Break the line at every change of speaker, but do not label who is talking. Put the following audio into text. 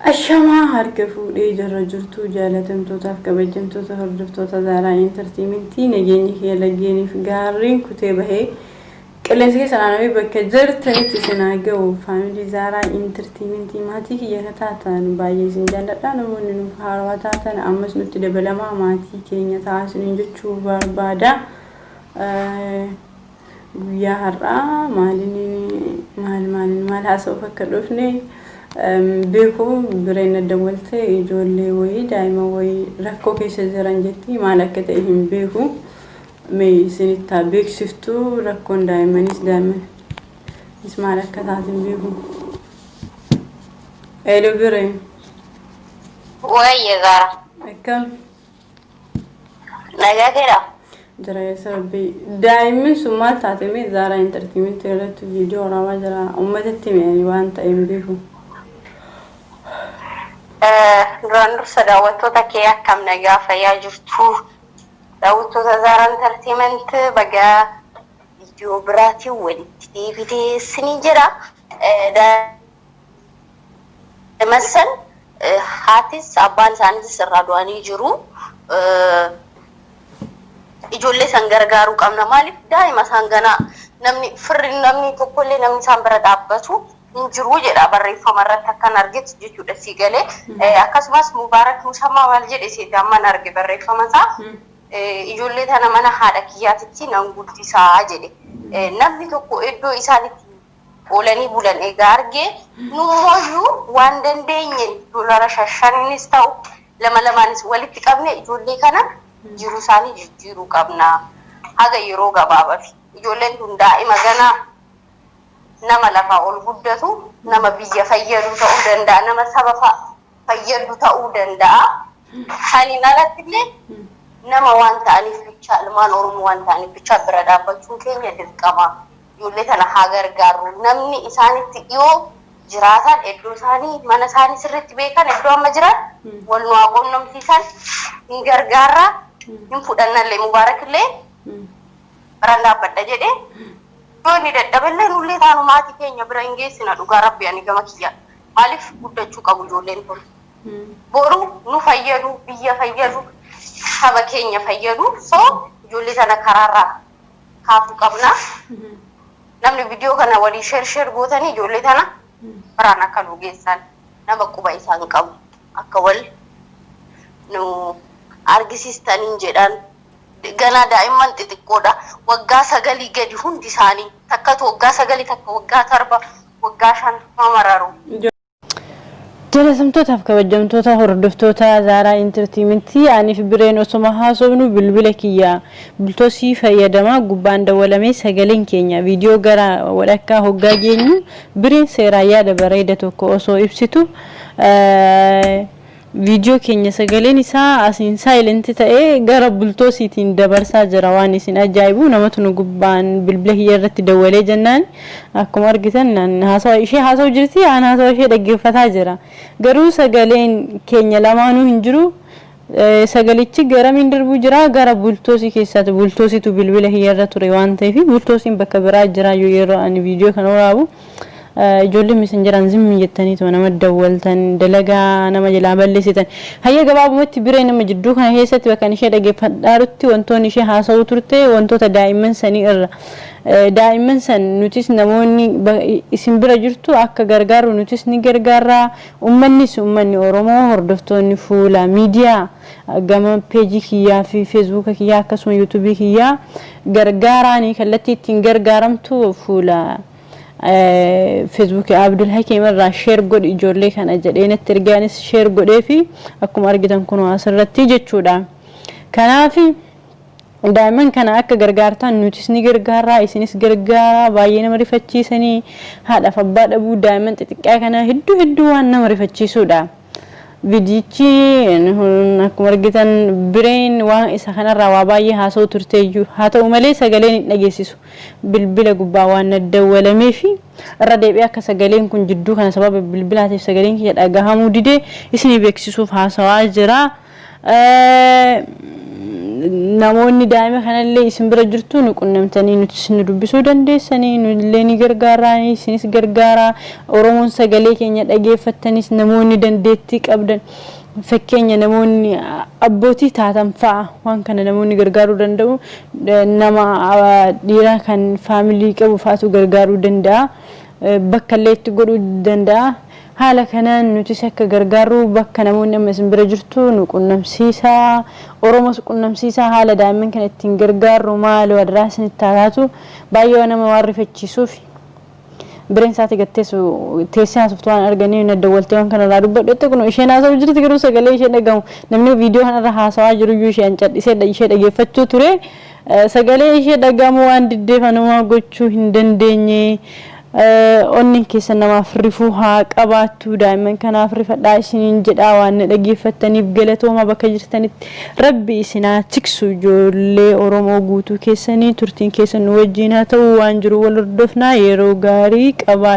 الشمع هركفوا لي جرجرتو جالتم توتاف كبجمتو تهردفتو تزارا انترتيمنتي نجيني هي لجيني في قارين كتابه هي كلنسي سنانوي بكجرت تسناجو فاميلي زارا انترتيمنتي ماتي هي كتاتان بايزين جالتان ونن فارواتاتان امس نتدبلما ماتي كينيا تاسن جچو باربادا يا هرا مال حسو فكدفني بيكو برينا دولته يجولي وي دايما وي ركو كيس زرانجتي مالكته هم بيكو مي سنتا بيك شفتو ركون دايما نس دايما اسمع لكتاتم بيكو الو برين
وي زارا
اكل
نجا كده
جرى سبي دايما سمال تعتمي زارا انترتينمنت تلت فيديو روا جرى امتي يعني وانت ام بيكو
duraan dursa daawwattoota kee akkam nagaa fayyaa jirtu daawwattoota Zara Entertainment bagaa viidiyoo biraatiin walitti deebi'ee jira. Daa'imman haatis abbaan isaaniis irraa du'anii jiru. Ijoollee san gargaaruu qabna maaliif daa'ima isaan ganaa namni tokkollee namni isaan bira dhaabbatu injiru jedha barreeffama irratti akkan argetti jechuudha si galee akkasumas Mubaarak Musammaa maal jedhe seeti amman arge barreeffama isaa ijoollee tana mana haadha kiyyaatitti nan guddisaa jedhe namni tokko iddoo isaanitti oolanii bulan egaa arge nummooyyuu waan dandeenyeen dolara 5 ta'u lamaanis walitti qabne ijoollee kana jiru isaanii jijjiiruu qabna haga yeroo gabaabafi ijoolleen kun daa'ima ganaa nama lafa ol guddatu nama biyya fayyadu ta'uu danda'a nama saba fayyadu ta'uu danda'a hani nalatti nama waan ta'aniif bicha ilmaan oromoo waan ta'aniif bicha bira dhaabbachuun keenya dirqama ijoollee tana haa gargaaru namni isaanitti dhiyoo jiraatan iddoo isaanii mana isaanii sirriitti beekan iddoo amma jiran wal nu quunnamsiisan hin gargaarra hin fudhannallee Mubaarakillee biraan dhaabbadha jedhee Toni daddaballee nullee taanu maatii keenya bira hin geessina dhugaa rabbi ani gama kiyya maaliif guddachuu qabu ijoolleen kun boru nu fayyadu biyya fayyadu saba keenya fayyadu so ijoollee sana karaarraa kaafuu qabna namni viidiyoo kana walii share gootanii ijoollee tana biraan akka nu geessan nama quba isaan qabu akka wal nu argisiistaniin jedhan gana daa'imman xixiqqoodha waggaa 9 gadi hundi isaanii takkatu waggaa 9 takka waggaa 7 waggaa 5 mararu
jalasamtootaaf kabajamtoota hordoftoota Zara Entertainment aniif bireen osoma haasofnu bilbila kiyya bultoosii fayyadamaa gubbaan dawalamee sagaleen keenya viidiyoo gara wadhakkaa hoggaa geenyu bireen seeraa yaada bareeda tokko osoo ibsitu video keenya sagaleen isaa asin silent ta'e gara bultoosiitiin dabarsaa jira waan isin ajaa'ibu namatu nu gubbaan bilbila irratti dawalee jennaan akkuma argitan haasawa ishee haasawu jirti aan haasawa ishee dhaggeeffataa jira garuu sagaleen keenya lamaanuu hin jiru sagalichi gara min darbu jira gara bultoosii keessatti bultoositu bilbila irra ture waan ta'eef bultoosiin bakka biraa jira yeroo ani video kana waraabu ijoollee messengeran zimmi jettanii to nama dawwaltan dalagaa nama jala balleessitan hayya gabaabumatti biree nama jidduu kana keessatti bakka ishee dhageeffadhaarutti wantoonni ishee haasa'u turte wantoota daa'imman sanii irra daa'imman san nutis namoonni isin bira jirtu akka gargaaru nutis ni gargaara ummanni Oromoo hordoftoonni fuula miidiyaa gama peejii kiyyaa fi Facebook kiyyaa akkasuma YouTube kiyyaa gargaaraanii kallattii ittiin gargaaramtu fuula Facebook Abdul Hakim irraa share godhi ijoollee kana jedheenatti ergaanis share godhee fi akkuma argitan kun asirratti jechuudha kanaaf daa'imman kana akka gargaartan nutis ni gargaara isinis gargaara baay'ee nama rifachiisanii haadha abbaa dhabuu daa'imman xixiqqaa kana hedduu waan nama rifachiisuudha vidichi akkuma argitan bireen waan isa kanarraa waa baay'ee haasa'u turteeyyuu haa ta'u malee sagaleen hin dhageessisu bilbila gubbaa waan dawwalamee fi irra deebi'ee akka sagaleen kun jidduu kana sababa bilbilaatiif sagaleen kiyya dhagahamuu didee isinii beeksisuuf haasawaa jira. namoonni daa'ima kanallee isin bira jirtu nu qunnamtanii nuti isin dubbisuu dandeessanii nullee ni gargaaraa isinis gargaaraa Oromoon sagalee keenya dhageeffattanis namoonni dandeettii qabdan fakkeenya namoonni abbootii taatan fa'a waan kana namoonni gargaaruu danda'u nama dhiira kan faamilii qabu fa'atu gargaaruu danda'a bakka illee itti godhuu danda'a. haala kanaan nuti akka gargaaru bakka namoonni amma isin bira jirtu nu qunnamsiisa Oromoos qunnamsiisa haala daa'imman kan ittiin gargaaru maal wadraasni taataatu baay'ee nama waan rifachiisuuf bireen saati gatteessu teessee haasoftu waan arganii na dawwaltee waan kana irraa dubbadhetti kun isheen haasa'u jirti garuu sagalee ishee dhagahu namni viidiyoo kanarra haasawaa jiru iyyuu isheen cadhisee ishee dhageeffachuu ture sagalee ishee dhagamu waan diddeeffanumaa gochuu hin dandeenye onni keessa namaaf rifuu haa qabaattu daa'imman kanaaf rifadhaa isiniin jedhaa waan dhageeffattaniif galatooma bakka jirtanitti rabbi isinaa tiksu ijoollee Oromoo guutuu keessanii turtiin keessan nu wajjin haa ta'u waan jiru wal hordofnaa yeroo gaarii qabaa.